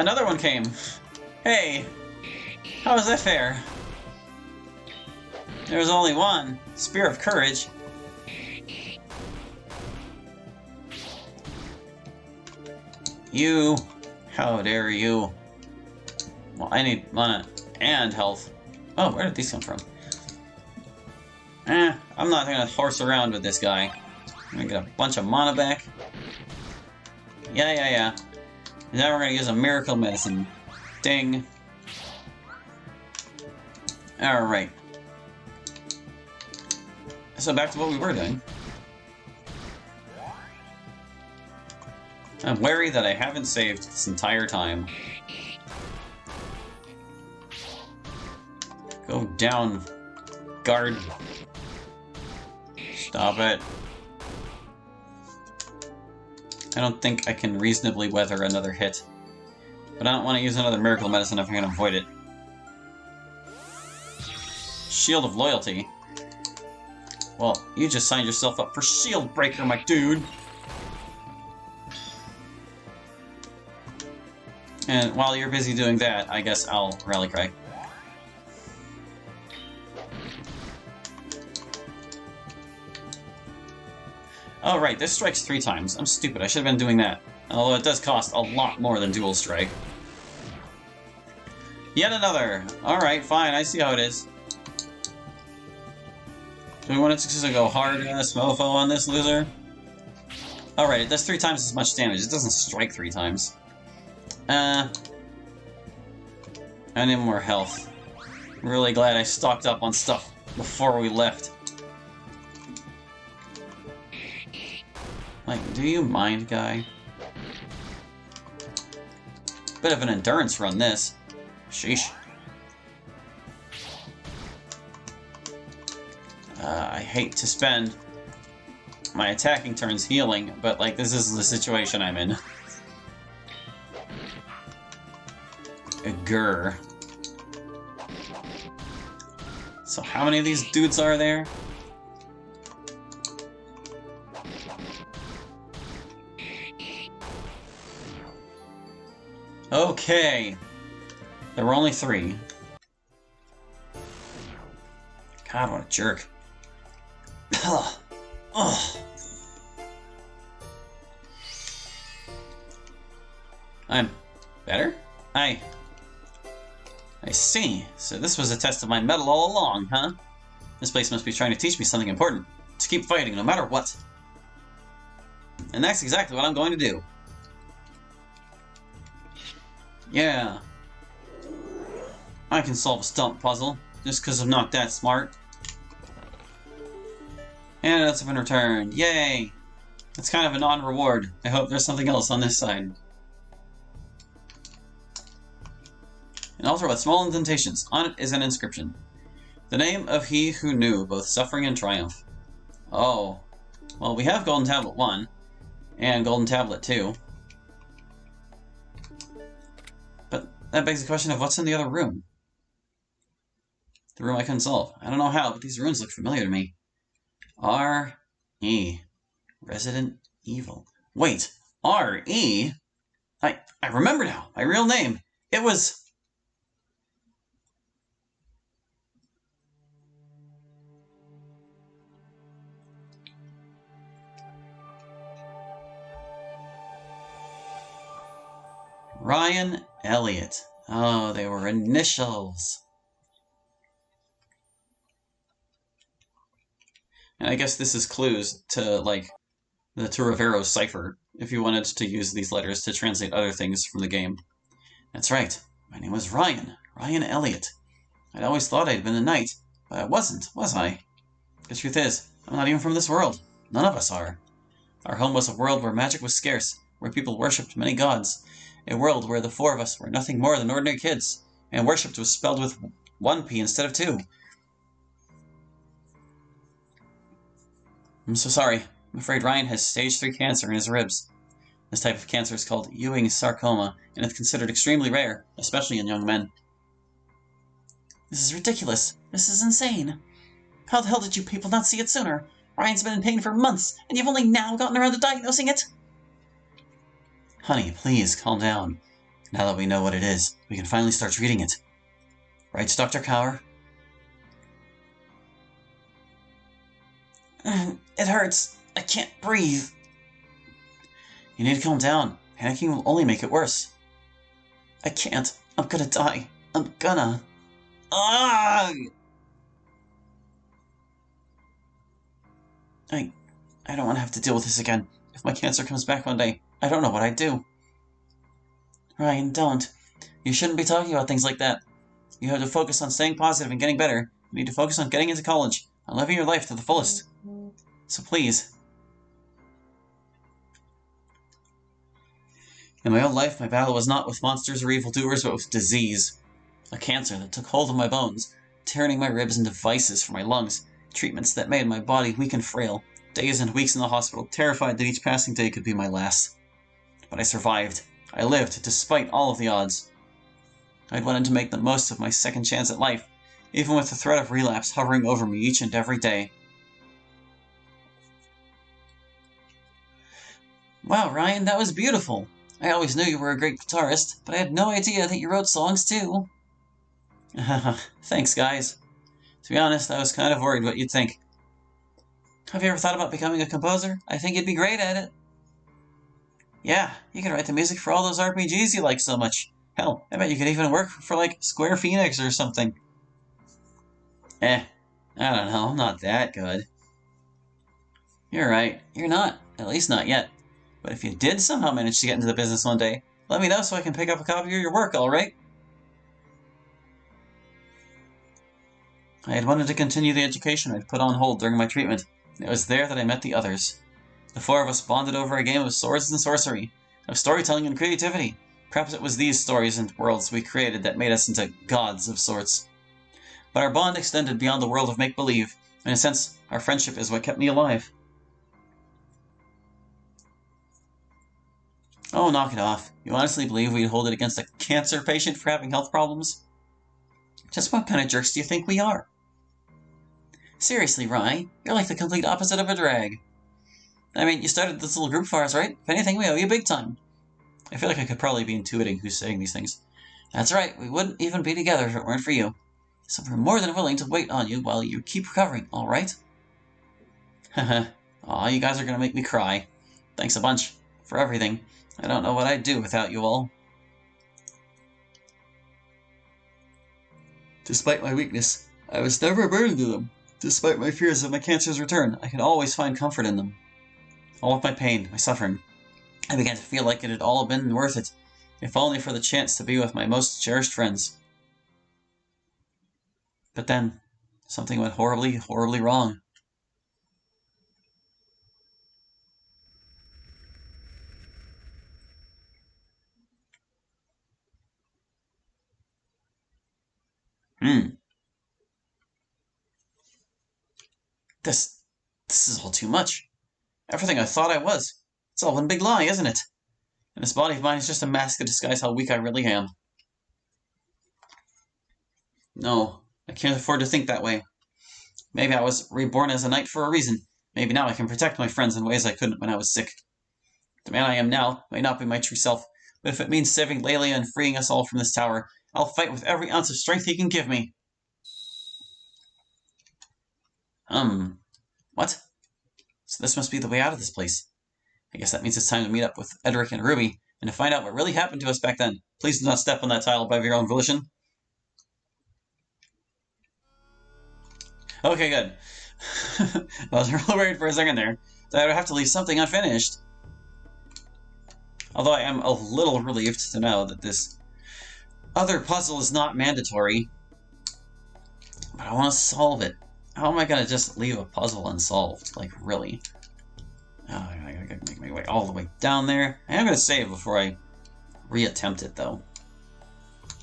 Another one came! Hey! How is that fair? There was only one. Spear of Courage. You! How dare you! Well, I need mana and health. Oh, where did these come from? I'm not gonna horse around with this guy. I'm gonna get a bunch of mana back. Yeah. Now we're gonna use a miracle medicine. Ding. Alright. So back to what we were doing. I'm wary that I haven't saved this entire time. Go down, guard. Stop it. I don't think I can reasonably weather another hit. But I don't want to use another miracle medicine if I can avoid it. Shield of Loyalty. Well, you just signed yourself up for Shield Breaker, my dude! And while you're busy doing that, I guess I'll Rally Cry. Oh right, this strikes 3 times. I'm stupid, I should have been doing that. Although it does cost a lot more than Dual Strike. Yet another! Alright, fine, I see how it is. Do we want to just go hard on this mofo on this loser? Alright, it does 3 times as much damage. It doesn't strike 3 times. I need more health. I'm really glad I stocked up on stuff before we left. Like, do you mind, guy? Bit of an endurance run, this. Sheesh. I hate to spend my attacking turns healing, but, like, this is the situation I'm in. Grr. So how many of these dudes are there? Okay. There were only 3. God, what a jerk. Ugh. I'm better? I see. So this was a test of my mettle all along, huh? This place must be trying to teach me something important. To keep fighting, no matter what. And that's exactly what I'm going to do. Yeah. I can solve a stump puzzle, just because I'm not that smart. And that's been returned. Yay! That's kind of a non-reward. I hope there's something else on this side. An altar with small indentations. On it is an inscription. The name of he who knew both suffering and triumph. Oh. Well, we have Golden Tablet 1. And Golden Tablet 2. But that begs the question of what's in the other room. The room I couldn't solve. I don't know how, but these runes look familiar to me. R.E. Resident Evil. Wait. R.E.? I remember now. My real name. It was... Ryan Elliott. Oh, they were initials. And I guess this is clues to, like, the Turovero cipher, if you wanted to use these letters to translate other things from the game. That's right. My name was Ryan. Ryan Elliott. I'd always thought I'd been a knight, but I wasn't, was I? The truth is, I'm not even from this world. None of us are. Our home was a world where magic was scarce, where people worshipped many gods. A world where the 4 of us were nothing more than ordinary kids, and worshipped was spelled with 1 P instead of 2. I'm so sorry. I'm afraid Ryan has stage 3 cancer in his ribs. This type of cancer is called Ewing's sarcoma, and it's considered extremely rare, especially in young men. This is ridiculous. This is insane. How the hell did you people not see it sooner? Ryan's been in pain for months, and you've only now gotten around to diagnosing it? Honey, please, calm down. Now that we know what it is, we can finally start treating it. Right, Dr. Cower? It hurts. I can't breathe. You need to calm down. Panicking will only make it worse. I can't. I'm gonna die. I'm gonna. Ah! I don't want to have to deal with this again. If my cancer comes back one day, I don't know what I'd do. Ryan, don't. You shouldn't be talking about things like that. You have to focus on staying positive and getting better. You need to focus on getting into college, on living your life to the fullest. So please. In my old life, my battle was not with monsters or evildoers, but with disease. A cancer that took hold of my bones, tearing my ribs into vices for my lungs, treatments that made my body weak and frail, days and weeks in the hospital, terrified that each passing day could be my last. But I survived. I lived, despite all of the odds. I'd wanted to make the most of my second chance at life, even with the threat of relapse hovering over me each and every day. Wow, Ryan, that was beautiful! I always knew you were a great guitarist, but I had no idea that you wrote songs too. Thanks, guys. To be honest, I was kind of worried what you'd think. Have you ever thought about becoming a composer? I think you'd be great at it. Yeah, you could write the music for all those RPGs you like so much. Hell, I bet you could even work for, like, Square Phoenix or something. I don't know, I'm not that good. You're right, you're not. At least not yet. But if you did somehow manage to get into the business one day, let me know so I can pick up a copy of your work, alright? I had wanted to continue the education I'd put on hold during my treatment, and it was there that I met the others. The four of us bonded over a game of swords and sorcery, of storytelling and creativity. Perhaps it was these stories and worlds we created that made us into gods of sorts. But our bond extended beyond the world of make-believe. In a sense, our friendship is what kept me alive. Oh, knock it off. You honestly believe we'd hold it against a cancer patient for having health problems? Just what kind of jerks do you think we are? Seriously, Rye, you're like the complete opposite of a drag. I mean, you started this little group for us, right? If anything, we owe you big time. I feel like I could probably be intuiting who's saying these things. That's right, we wouldn't even be together if it weren't for you. So we're more than willing to wait on you while you keep recovering, alright? Haha. Aw, you guys are gonna make me cry. Thanks a bunch. For everything. I don't know what I'd do without you all. Despite my weakness, I was never a burden to them. Despite my fears of my cancer's return, I could always find comfort in them. All of my pain, my suffering, I began to feel like it had all been worth it, if only for the chance to be with my most cherished friends. But then, something went horribly, horribly wrong. This is all too much. Everything I thought I was. It's all one big lie, isn't it? And this body of mine is just a mask to disguise how weak I really am. No, I can't afford to think that way. Maybe I was reborn as a knight for a reason. Maybe now I can protect my friends in ways I couldn't when I was sick. The man I am now may not be my true self, but if it means saving Lelia and freeing us all from this tower, I'll fight with every ounce of strength he can give me. What? So this must be the way out of this place. I guess that means it's time to meet up with Edric and Ruby, and to find out what really happened to us back then. Please do not step on that tile by your own volition. Okay, good. I was really worried for a second there that I would have to leave something unfinished. Although I am a little relieved to know that this other puzzle is not mandatory. But I want to solve it. How am I going to just leave a puzzle unsolved? Like, really? Oh, I gotta make my way all the way down there. I am going to save before I reattempt it, though.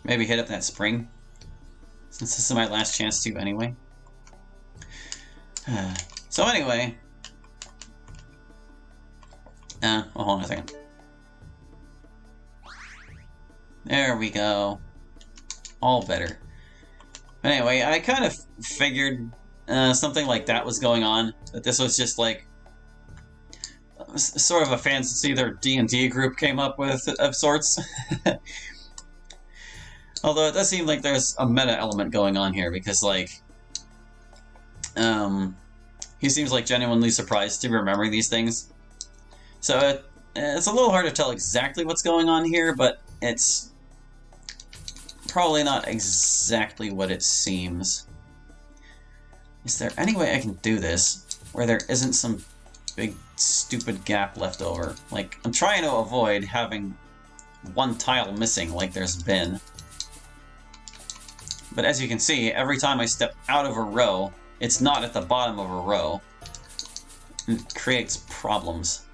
Maybe hit up that spring. Since this is my last chance to, anyway. So anyway... well, hold on a second. There we go. All better. But anyway, I kind of figured something like that was going on. That this was just like sort of a fantasy their D&D group came up with of sorts. Although it does seem like there's a meta element going on here, because, like, he seems like genuinely surprised to be remembering these things. So it's a little hard to tell exactly what's going on here, but it's probably not exactly what it seems. Is there any way I can do this where there isn't some big stupid gap left over? Like, I'm trying to avoid having one tile missing like there's been. But as you can see, every time I step out of a row, it's not at the bottom of a row. It creates problems.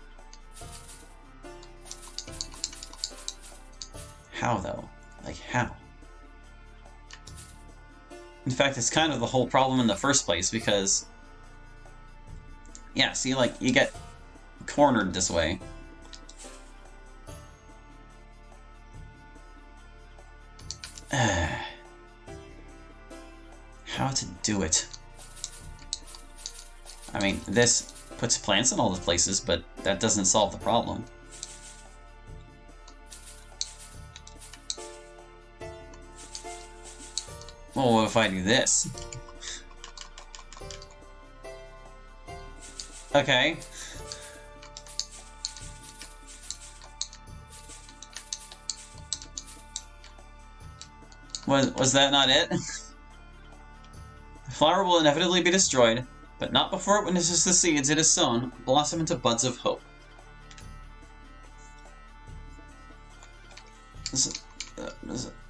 How, though? Like, how? In fact, it's kind of the whole problem in the first place, because... yeah, see, like, you get cornered this way. How to do it? I mean, this puts plants in all the places, but that doesn't solve the problem. Well, what if I do this? Okay. Was that not it? The flower will inevitably be destroyed, but not before it witnesses the seeds it has sown blossom into buds of hope.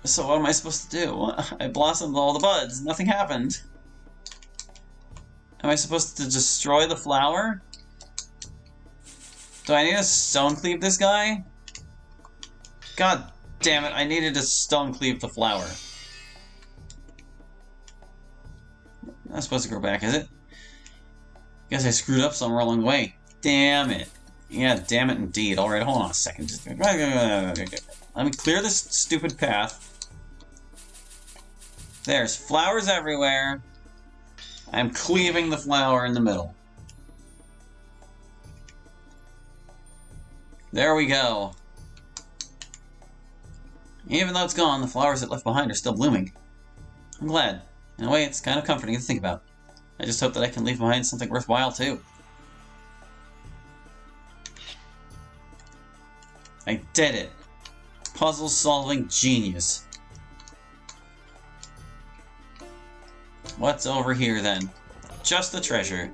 So what am I supposed to do? I blossomed all the buds. Nothing happened. Am I supposed to destroy the flower? Do I need to stone cleave this guy? God damn it, I needed to stone cleave the flower. Not supposed to grow back, is it? Guess I screwed up somewhere along the way. Damn it. Yeah, damn it indeed. Alright, hold on a second. Let me clear this stupid path. There's flowers everywhere. I'm cleaving the flower in the middle. There we go. Even though it's gone, the flowers it left behind are still blooming. I'm glad. In a way, it's kind of comforting to think about. I just hope that I can leave behind something worthwhile, too. I did it! Puzzle-solving genius. What's over here, then? Just the treasure.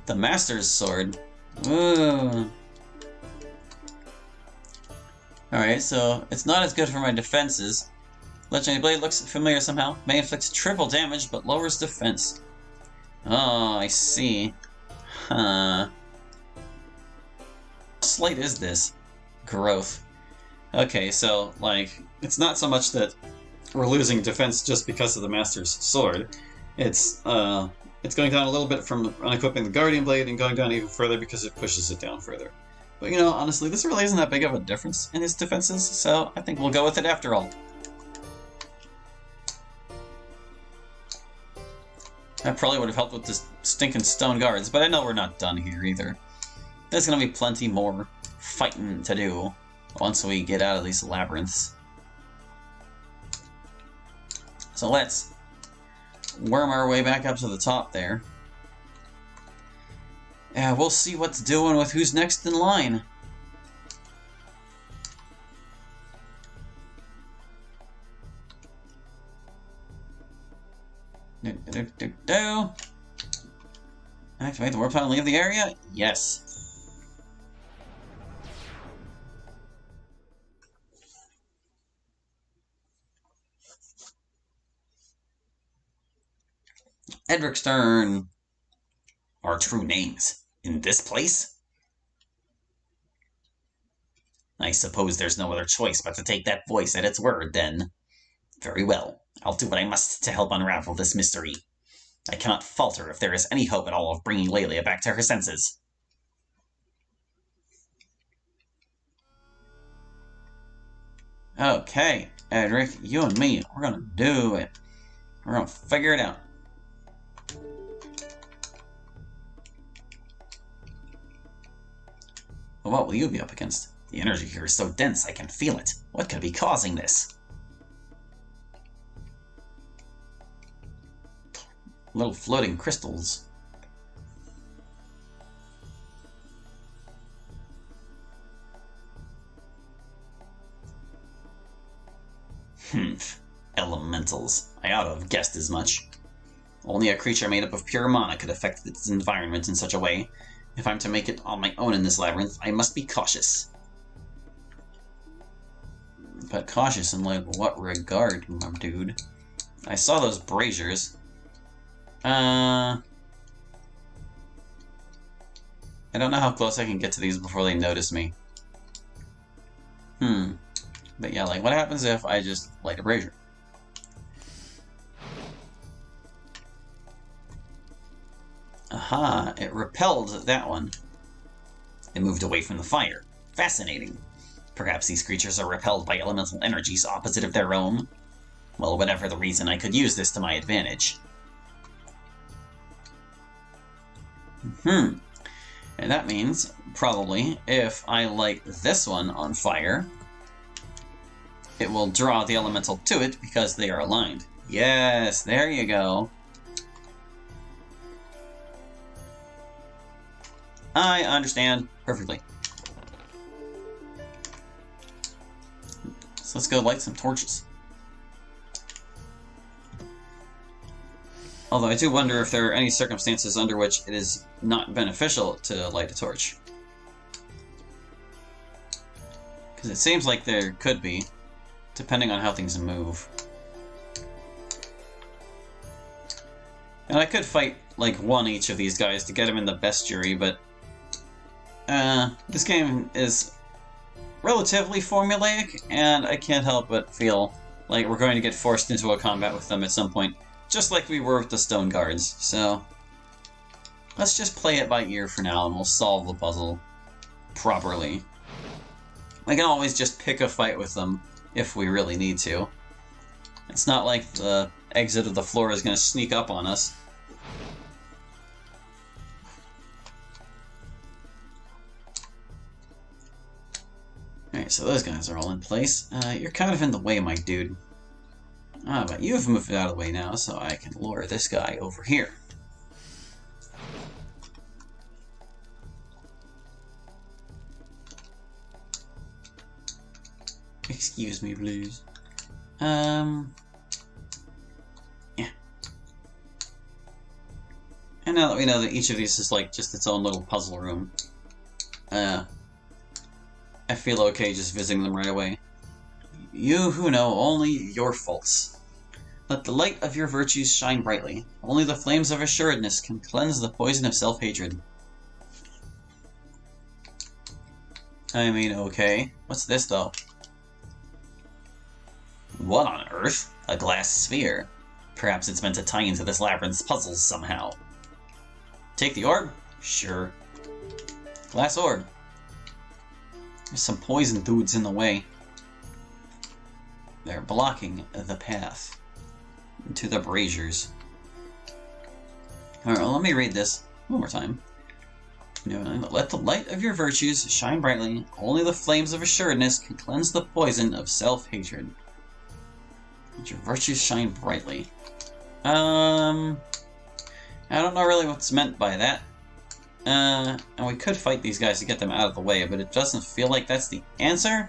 The Master's Sword. Ooh. Alright, so it's not as good for my defenses. Legendary Blade looks familiar somehow. May inflict triple damage, but lowers defense. Oh, I see. Huh. How slight is this? Growth. Okay, so, like, it's not so much that we're losing defense just because of the Master's Sword. It's going down a little bit from unequipping the Guardian Blade and going down even further because it pushes it down further. But, you know, honestly, this really isn't that big of a difference in his defenses, so I think we'll go with it after all. That probably would have helped with the stinking stone guards, but I know we're not done here either. There's gonna be plenty more fighting to do once we get out of these labyrinths. So let's worm our way back up to the top there. Yeah, we'll see what's doing with who's next in line. Activate the warp tunnel and leave the area? Yes. Edric's turn. Our true names. In this place? I suppose there's no other choice but to take that voice at its word, then. Very well. I'll do what I must to help unravel this mystery. I cannot falter if there is any hope at all of bringing Lelia back to her senses. Okay, Edric, you and me, we're gonna do it. We're gonna figure it out. Well, what will you be up against? The energy here is so dense I can feel it. What could be causing this? Little floating crystals. Elementals. I ought to have guessed as much. Only a creature made up of pure mana could affect its environment in such a way. If I'm to make it on my own in this labyrinth, I must be cautious. But cautious in like what regard, my dude? I saw those braziers. I don't know how close I can get to these before they notice me. But yeah, like, what happens if I just light a brazier? Aha, it repelled that one. It moved away from the fire. Fascinating. Perhaps these creatures are repelled by elemental energies opposite of their own. Well, whatever the reason, I could use this to my advantage. And that means, probably, if I light this one on fire, it will draw the elemental to it because they are aligned. Yes, there you go. I understand perfectly. So let's go light some torches. Although I do wonder if there are any circumstances under which it is not beneficial to light a torch. Because it seems like there could be, depending on how things move. And I could fight, like, one each of these guys to get him in the bestiary, but this game is relatively formulaic, and I can't help but feel like we're going to get forced into a combat with them at some point, just like we were with the stone guards. So let's just play it by ear for now, and we'll solve the puzzle properly. I can always just pick a fight with them if we really need to. It's not like the exit of the floor is going to sneak up on us. Alright, so those guys are all in place. You're kind of in the way, my dude. But you've moved out of the way now, so I can lure this guy over here. Excuse me, please. Yeah. And now that we know that each of these is like just its own little puzzle room, I feel okay just visiting them right away. You who know only your faults. Let the light of your virtues shine brightly. Only the flames of assuredness can cleanse the poison of self-hatred. I mean, okay. What's this, though? What on earth? A glass sphere. Perhaps it's meant to tie into this labyrinth's puzzles somehow. Take the orb? Sure. Glass orb. There's some poison dudes in the way. They're blocking the path to the braziers. Alright, well, let me read this one more time. Let the light of your virtues shine brightly. Only the flames of assuredness can cleanse the poison of self-hatred. Let your virtues shine brightly. I don't know really what's meant by that. And we could fight these guys to get them out of the way, but it doesn't feel like that's the answer.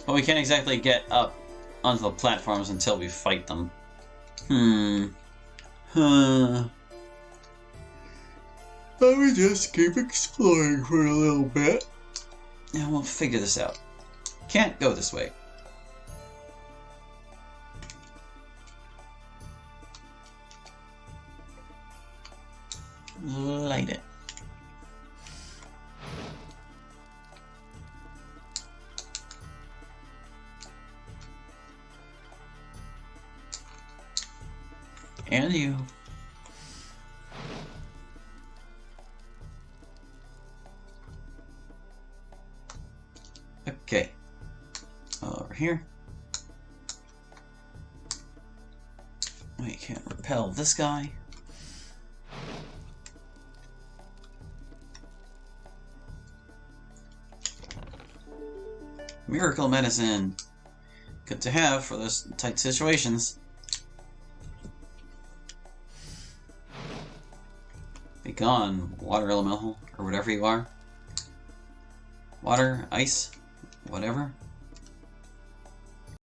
But we can't exactly get up onto the platforms until we fight them. Let me just keep exploring for a little bit. And we'll figure this out. Can't go this way. Light it. And you. Okay. Over here. We can repel this guy. Miracle medicine. Good to have for those tight situations. Be gone, water elemental, or whatever you are. Water, ice, whatever.